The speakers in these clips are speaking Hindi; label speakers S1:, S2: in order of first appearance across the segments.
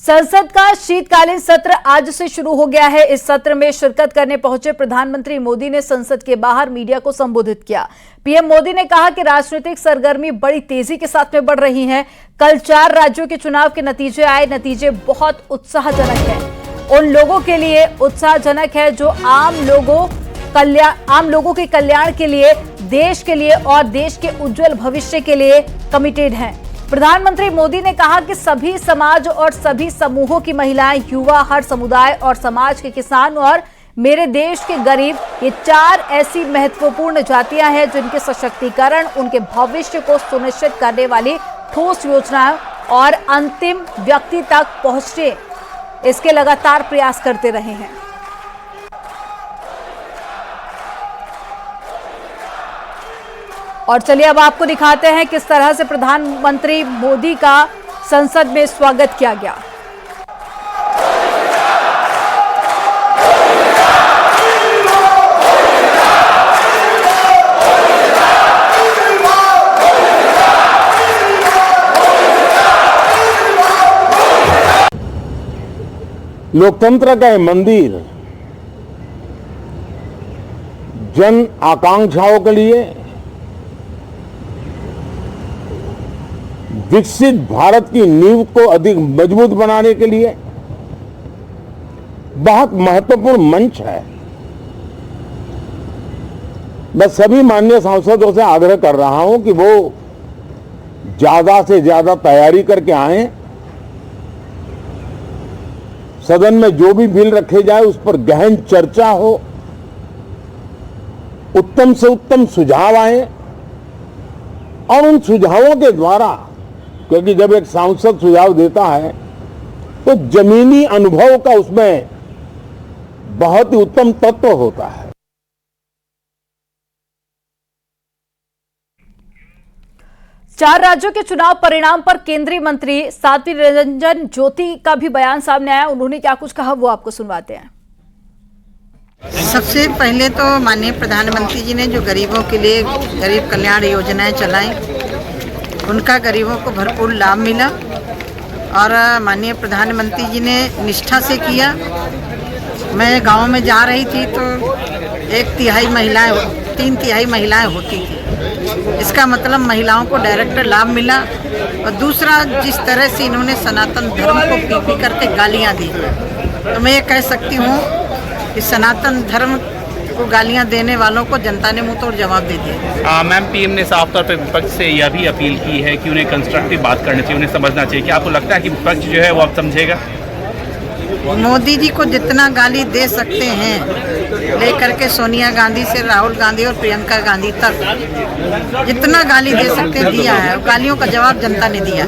S1: संसद का शीतकालीन सत्र आज से शुरू हो गया है। इस सत्र में शिरकत करने पहुंचे प्रधानमंत्री मोदी ने संसद के बाहर मीडिया को संबोधित किया। पीएम मोदी ने कहा कि राजनीतिक सरगर्मी बड़ी तेजी के साथ में बढ़ रही है। कल 4 राज्यों के चुनाव के नतीजे आए। नतीजे बहुत उत्साहजनक है। उन लोगों के लिए उत्साहजनक है जो आम लोगों के कल्याण के लिए, देश के लिए और देश के उज्जवल भविष्य के लिए कमिटेड हैं। प्रधानमंत्री मोदी ने कहा कि सभी समाज और सभी समूहों की महिलाएं, युवा, हर समुदाय और समाज के किसान और मेरे देश के गरीब, ये 4 ऐसी महत्वपूर्ण जातियां हैं जिनके सशक्तिकरण, उनके भविष्य को सुनिश्चित करने वाली ठोस योजनाएं और अंतिम व्यक्ति तक पहुंचने इसके लगातार प्रयास करते रहे हैं। और चलिए अब आपको दिखाते हैं किस तरह से प्रधानमंत्री मोदी का संसद में स्वागत किया गया।
S2: लोकतंत्र का मंदिर जन आकांक्षाओं के लिए विकसित भारत की नींव को अधिक मजबूत बनाने के लिए बहुत महत्वपूर्ण मंच है। मैं सभी माननीय सांसदों से आग्रह कर रहा हूं कि वो ज्यादा से ज्यादा तैयारी करके आए। सदन में जो भी बिल रखे जाए उस पर गहन चर्चा हो, उत्तम से उत्तम सुझाव आए और उन सुझावों के द्वारा, क्योंकि जब एक सांसद सुझाव देता है तो जमीनी अनुभव का उसमें बहुत ही उत्तम तत्व होता है।
S1: चार राज्यों के चुनाव परिणाम पर केंद्रीय मंत्री साध्वी निरंजन ज्योति का भी बयान सामने आया। उन्होंने क्या कुछ कहा वो आपको सुनवाते हैं।
S3: सबसे पहले तो माननीय प्रधानमंत्री जी ने जो गरीबों के लिए गरीब कल्याण योजनाएं चलाई, उनका गरीबों को भरपूर लाभ मिला और माननीय प्रधानमंत्री जी ने निष्ठा से किया। मैं गांव में जा रही थी तो 3 तिहाई महिलाएं होती थी। इसका मतलब महिलाओं को डायरेक्ट लाभ मिला। और दूसरा, जिस तरह से इन्होंने सनातन धर्म को पी करके गालियां दी, तो मैं ये कह सकती हूँ कि सनातन धर्म को गालियां देने वालों को जनता ने मुंह तोड़ जवाब दे दिया।
S4: मैम, पीएम ने साफ तौर पर विपक्ष से यह भी अपील की है कि उन्हें कंस्ट्रक्टिव बात करनी चाहिए, उन्हें समझना चाहिए। क्या आपको लगता है कि विपक्ष जो है वो अब समझेगा?
S3: मोदी जी को जितना गाली दे सकते हैं, लेकर के सोनिया गांधी से राहुल गांधी और प्रियंका गांधी तक जितना गाली दे सकते हैं दिया है। गालियों का जवाब जनता ने दिया।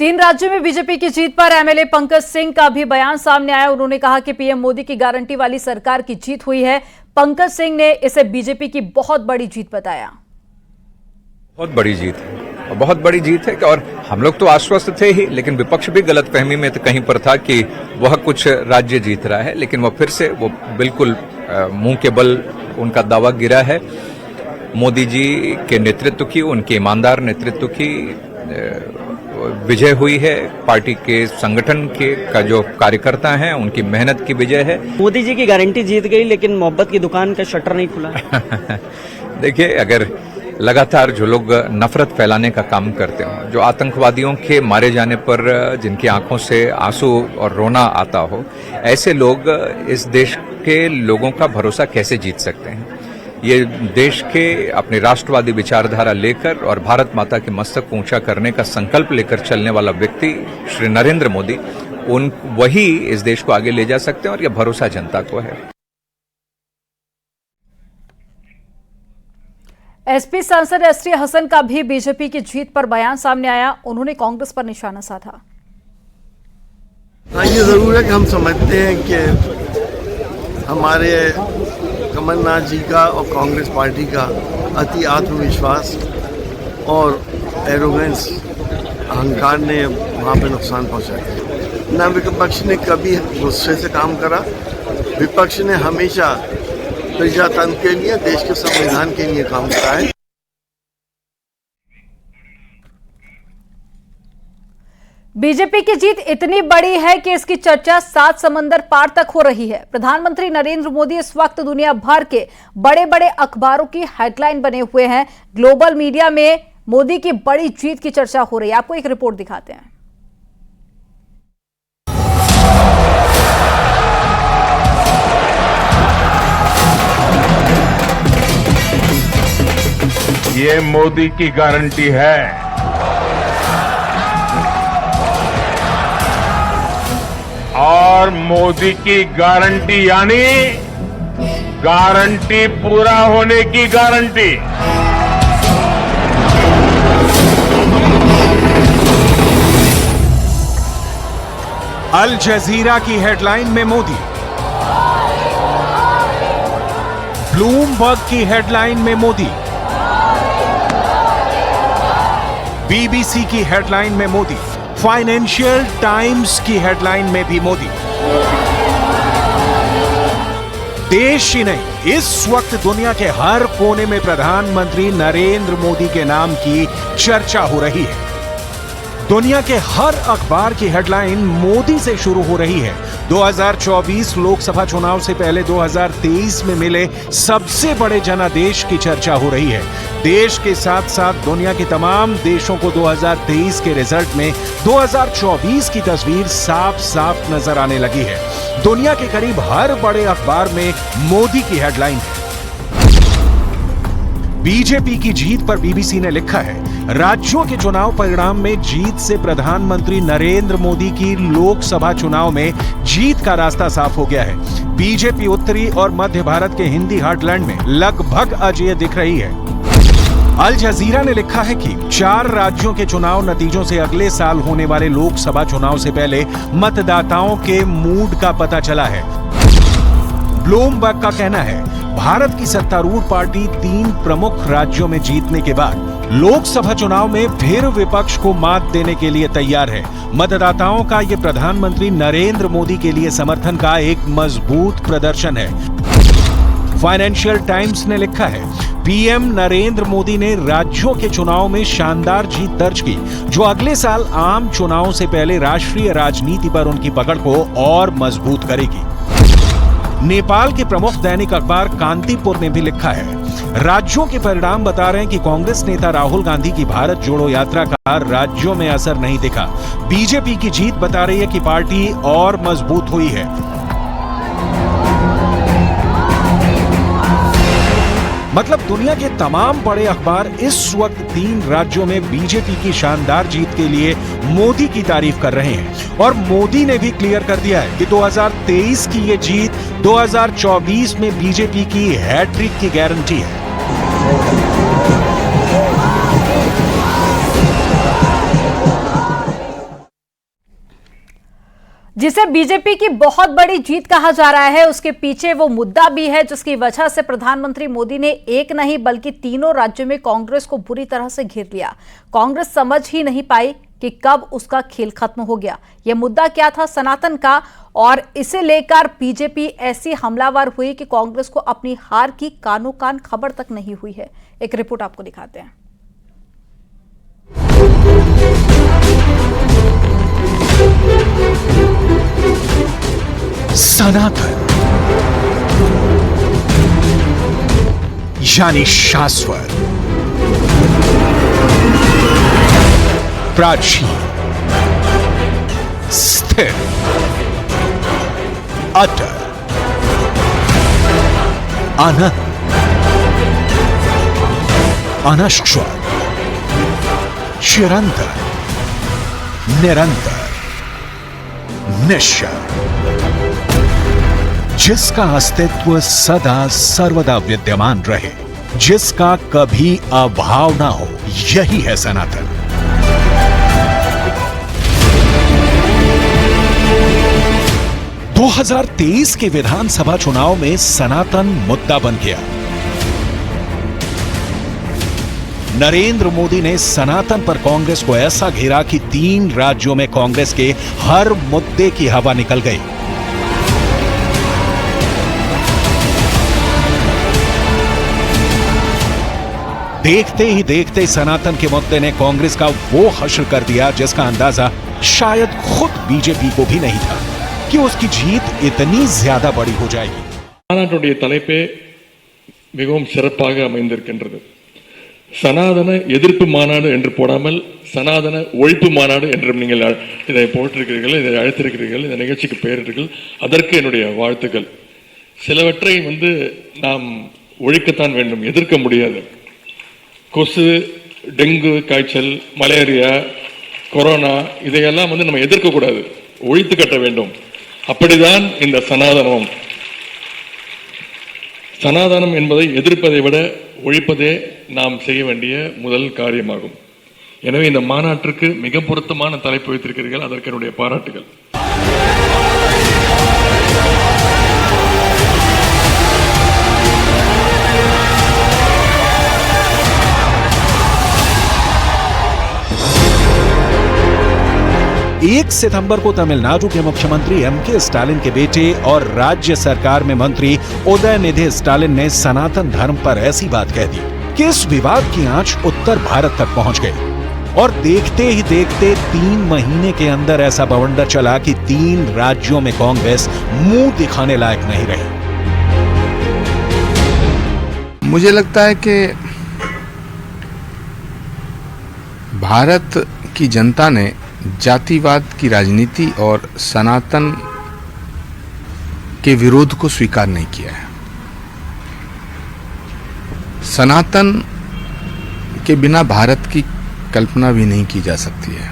S1: 3 राज्यों में बीजेपी की जीत पर एमएलए पंकज सिंह का भी बयान सामने आया। उन्होंने कहा कि पीएम मोदी की गारंटी वाली सरकार की जीत हुई है। पंकज सिंह ने इसे बीजेपी की बहुत बड़ी जीत बताया।
S5: बहुत बड़ी जीत है, बहुत बड़ी जीत है। और हम लोग तो आश्वस्त थे ही, लेकिन विपक्ष भी गलतफहमी में तो कहीं पर था कि वह कुछ राज्य जीत रहा है, लेकिन वह फिर से वो बिल्कुल मुंह के बल उनका दावा गिरा है। मोदी जी के नेतृत्व की, उनके ईमानदार नेतृत्व की विजय हुई है। पार्टी के संगठन के का जो कार्यकर्ता हैं उनकी मेहनत की विजय है।
S6: मोदी जी की गारंटी जीत गई, लेकिन मोहब्बत की दुकान का शटर नहीं खुला।
S5: देखिए, अगर लगातार जो लोग नफरत फैलाने का काम करते हो, जो आतंकवादियों के मारे जाने पर जिनकी आंखों से आंसू और रोना आता हो, ऐसे लोग इस देश के लोगों का भरोसा कैसे जीत सकते हैं? ये देश के अपनी राष्ट्रवादी विचारधारा लेकर और भारत माता के मस्तक को ऊंचा करने का संकल्प लेकर चलने वाला व्यक्ति श्री नरेंद्र मोदी, वही इस देश को आगे ले जा सकते हैं और यह भरोसा जनता को है।
S1: एसपी सांसद एसटी हसन का भी बीजेपी की जीत पर बयान सामने आया। उन्होंने कांग्रेस पर निशाना साधा।
S7: ये जरूर है कि हम समझते हैं कि हमारे कमलनाथ जी का और कांग्रेस पार्टी का अति आत्मविश्वास और एरोगेंस, अहंकार ने वहाँ पे नुकसान पहुँचाया। न विपक्ष ने कभी गुस्से से काम करा। विपक्ष ने हमेशा प्रजातंत्र के लिए, देश के संविधान के लिए काम करा है।
S1: बीजेपी की जीत इतनी बड़ी है कि इसकी चर्चा 7 समंदर पार तक हो रही है। प्रधानमंत्री नरेंद्र मोदी इस वक्त दुनिया भर के बड़े बड़े अखबारों की हेडलाइन बने हुए हैं। ग्लोबल मीडिया में मोदी की बड़ी जीत की चर्चा हो रही है। आपको एक रिपोर्ट दिखाते हैं।
S2: ये मोदी की गारंटी है। और मोदी की गारंटी यानी गारंटी पूरा होने की गारंटी।
S8: अल जजीरा की हेडलाइन में मोदी, ब्लूमबर्ग की हेडलाइन में मोदी, बीबीसी की हेडलाइन में मोदी, फाइनेंशियल टाइम्स की हेडलाइन में भी मोदी। देश ही नहीं, इस वक्त दुनिया के हर कोने में प्रधानमंत्री नरेंद्र मोदी के नाम की चर्चा हो रही है। दुनिया के हर अखबार की हेडलाइन मोदी से शुरू हो रही है। 2024 लोकसभा चुनाव से पहले 2023 में मिले सबसे बड़े जनादेश की चर्चा हो रही है। देश के साथ साथ दुनिया के तमाम देशों को 2023 के रिजल्ट में 2024 की तस्वीर साफ साफ नजर आने लगी है। दुनिया के करीब हर बड़े अखबार में मोदी की हेडलाइन है। बीजेपी की जीत पर बीबीसी ने लिखा है, राज्यों के चुनाव परिणाम में जीत से प्रधानमंत्री नरेंद्र मोदी की लोकसभा चुनाव में जीत का रास्ता साफ हो गया है। बीजेपी उत्तरी और मध्य भारत के हिंदी हार्टलैंड में लगभग अजेय दिख रही है। अल जजीरा ने लिखा है कि 4 राज्यों के चुनाव नतीजों से अगले साल होने वाले लोकसभा चुनाव से पहले मतदाताओं के मूड का पता चला है। ब्लूमबर्ग का कहना है, भारत की सत्तारूढ़ पार्टी 3 प्रमुख राज्यों में जीतने के बाद लोकसभा चुनाव में फिर विपक्ष को मात देने के लिए तैयार है। मतदाताओं का यह प्रधानमंत्री नरेंद्र मोदी के लिए समर्थन का एक मजबूत प्रदर्शन है। फाइनेंशियल टाइम्स ने लिखा है, पीएम नरेंद्र मोदी ने राज्यों के चुनाव में शानदार जीत दर्ज की, जो अगले साल आम चुनावों से पहले राष्ट्रीय राजनीति पर उनकी पकड़ को और मजबूत करेगी। नेपाल के प्रमुख दैनिक अखबार कांतिपुर ने भी लिखा है, राज्यों के परिणाम बता रहे हैं कि कांग्रेस नेता राहुल गांधी की भारत जोड़ो यात्रा का राज्यों में असर नहीं दिखा। बीजेपी की जीत बता रही है कि पार्टी और मजबूत हुई है। मतलब दुनिया के तमाम बड़े अखबार इस वक्त 3 राज्यों में बीजेपी की शानदार जीत के लिए मोदी की तारीफ कर रहे हैं। और मोदी ने भी क्लियर कर दिया है कि 2023 की ये जीत 2024 में बीजेपी की हैट्रिक की गारंटी है।
S1: जिसे बीजेपी की बहुत बड़ी जीत कहा जा रहा है, उसके पीछे वो मुद्दा भी है जिसकी वजह से प्रधानमंत्री मोदी ने एक नहीं बल्कि तीनों राज्यों में कांग्रेस को बुरी तरह से घेर लिया। कांग्रेस समझ ही नहीं पाई कि कब उसका खेल खत्म हो गया। यह मुद्दा क्या था? सनातन का। और इसे लेकर बीजेपी ऐसी हमलावर हुई कि कांग्रेस को अपनी हार की कानो कान खबर तक नहीं हुई है। एक रिपोर्ट आपको दिखाते हैं।
S8: सनातन यानी शाश्वत, प्राचीन, स्थिर, अटल, अनंत, अनश्वर, चिरंतन, निरंतर, निश्चल, जिसका अस्तित्व सदा सर्वदा विद्यमान रहे, जिसका कभी अभाव ना हो, यही है सनातन। दो 2023 के विधानसभा चुनाव में सनातन मुद्दा बन गया। नरेंद्र मोदी ने सनातन पर कांग्रेस को ऐसा घेरा कि 3 राज्यों में कांग्रेस के हर मुद्दे की हवा निकल गई। देखते ही देखते सनातन के मुद्दे ने कांग्रेस का वो हश्र कर दिया जिसका अंदाजा शायद खुद बीजेपी को भी नहीं था कि उसकी जीत इतनी ज्यादा बड़ी हो जाएगी।
S9: மாநாட்டுடைய தலைப்பே மிகவும் சிறப்பாக அமைந்திருக்கின்றது. சனாதன எதிர்ப்பு மாநாடு என்று போடாமல் சனாதன ஒழிப்பு மாநாடு என்றும் நீங்கள் இதை போட்டிருக்கிறீர்கள், இதை அழைத்திருக்கிறீர்கள், இந்த நிகழ்ச்சிக்கு பெயரிட்டீர்கள். அதற்கு என்னுடைய வாழ்த்துக்கள். சிலவற்றை நாம் ஒழிக்கத்தான் வேண்டும், எதிர்க்க முடியாது. கொசு, டெங்கு காய்ச்சல், மலேரியா, கொரோனா இதையெல்லாம் நம்ம எதிர்க்கக்கூடாது, ஒழித்து கட்ட வேண்டும். அப்படிதான் இந்த சனாதனம். சனாதனம் என்பதை எதிர்ப்பதை விட ஒழிப்பதே நாம் செய்ய வேண்டிய முதல் காரியமாகும். எனவே இந்த மாநாட்டிற்கு மிக பொருத்தமான தலைப்பு வைத்திருக்கிறீர்கள், அதற்கு என்னுடைய பாராட்டுகள்.
S8: एक सितंबर को तमिलनाडु के मुख्यमंत्री एमके स्टालिन के बेटे और राज्य सरकार में मंत्री उदयनिधि स्टालिन ने सनातन धर्म पर ऐसी बात कह दी कि इस विवाद की आंच उत्तर भारत तक पहुंच गई और देखते ही देखते 3 महीने के अंदर ऐसा बवंडर चला कि 3 राज्यों में कांग्रेस मुंह दिखाने लायक नहीं रही।
S10: मुझे लगता है कि भारत की जनता ने जातिवाद की राजनीति और सनातन के विरोध को स्वीकार नहीं किया है। सनातन के बिना भारत की कल्पना भी नहीं की जा सकती है।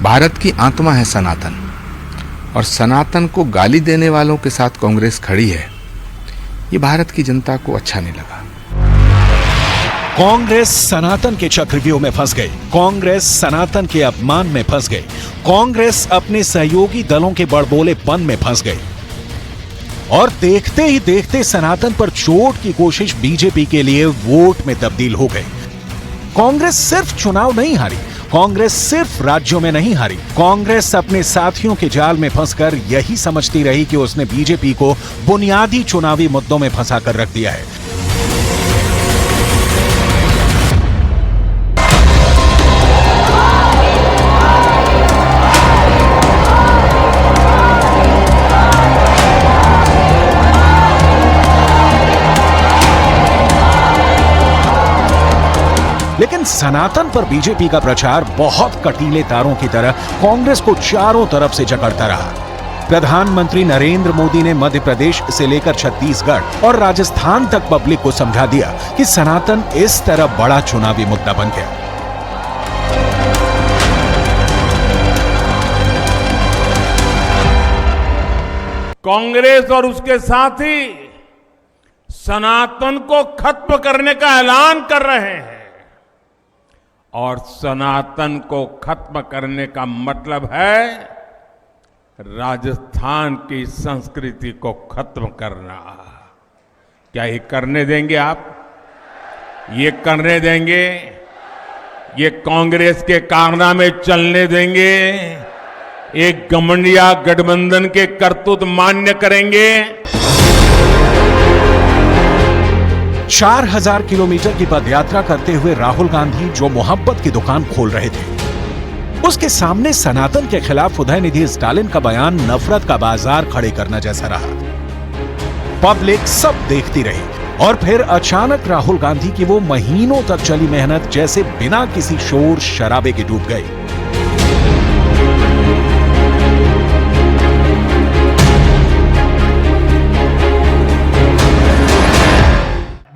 S10: भारत की आत्मा है सनातन, और सनातन को गाली देने वालों के साथ कांग्रेस खड़ी है, ये भारत की जनता को अच्छा नहीं लगा।
S8: कांग्रेस सनातन के चक्रव्यूह में फंस गई, कांग्रेस सनातन के अपमान में फंस गई, कांग्रेस अपने सहयोगी दलों के बड़बोलेपन में फंस गई और देखते ही देखते सनातन पर चोट की कोशिश बीजेपी के लिए वोट में तब्दील हो गई। कांग्रेस सिर्फ चुनाव नहीं हारी, कांग्रेस सिर्फ राज्यों में नहीं हारी, कांग्रेस अपने साथियों के जाल में फंसकर यही समझती रही कि उसने बीजेपी को बुनियादी चुनावी मुद्दों में फंसाकर रख दिया है। लेकिन सनातन पर बीजेपी का प्रचार बहुत कटीले तारों की तरह कांग्रेस को चारों तरफ से जकड़ता रहा। प्रधानमंत्री नरेंद्र मोदी ने मध्य प्रदेश से लेकर छत्तीसगढ़ और राजस्थान तक पब्लिक को समझा दिया कि सनातन इस तरह बड़ा चुनावी मुद्दा बन गया।
S11: कांग्रेस और उसके साथी सनातन को खत्म करने का ऐलान कर रहे हैं, और सनातन को खत्म करने का मतलब है राजस्थान की संस्कृति को खत्म करना। क्या ये करने देंगे आप? ये करने देंगे? ये कांग्रेस के कारनामे चलने देंगे? एक घमंडिया गठबंधन के करतूत मान्य करेंगे?
S8: 4000 किलोमीटर की पदयात्रा करते हुए राहुल गांधी जो मोहब्बत की दुकान खोल रहे थे, उसके सामने सनातन के खिलाफ उदयनिधि स्टालिन का बयान नफरत का बाजार खड़े करना जैसा रहा। पब्लिक सब देखती रही और फिर अचानक राहुल गांधी की वो महीनों तक चली मेहनत जैसे बिना किसी शोर शराबे के डूब गई।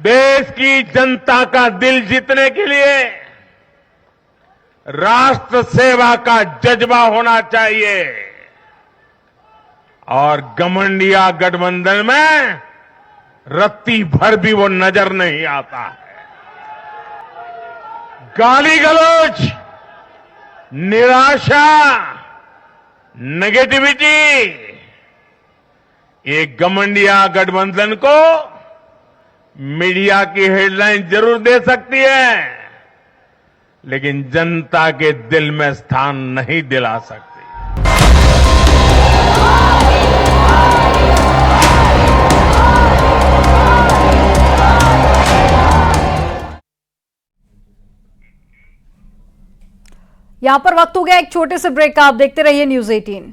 S11: देश की जनता का दिल जीतने के लिए राष्ट्र सेवा का जज्बा होना चाहिए, और घमंडिया गठबंधन में रत्ती भर भी वो नजर नहीं आता है। गाली गलौज, निराशा, नेगेटिविटी, ये घमंडिया गठबंधन को मीडिया की हेडलाइन जरूर दे सकती है, लेकिन जनता के दिल में स्थान नहीं दिला सकती।
S1: यहाँ पर वक्त हो गया एक छोटे से ब्रेक का। आप देखते रहिए न्यूज़ 18।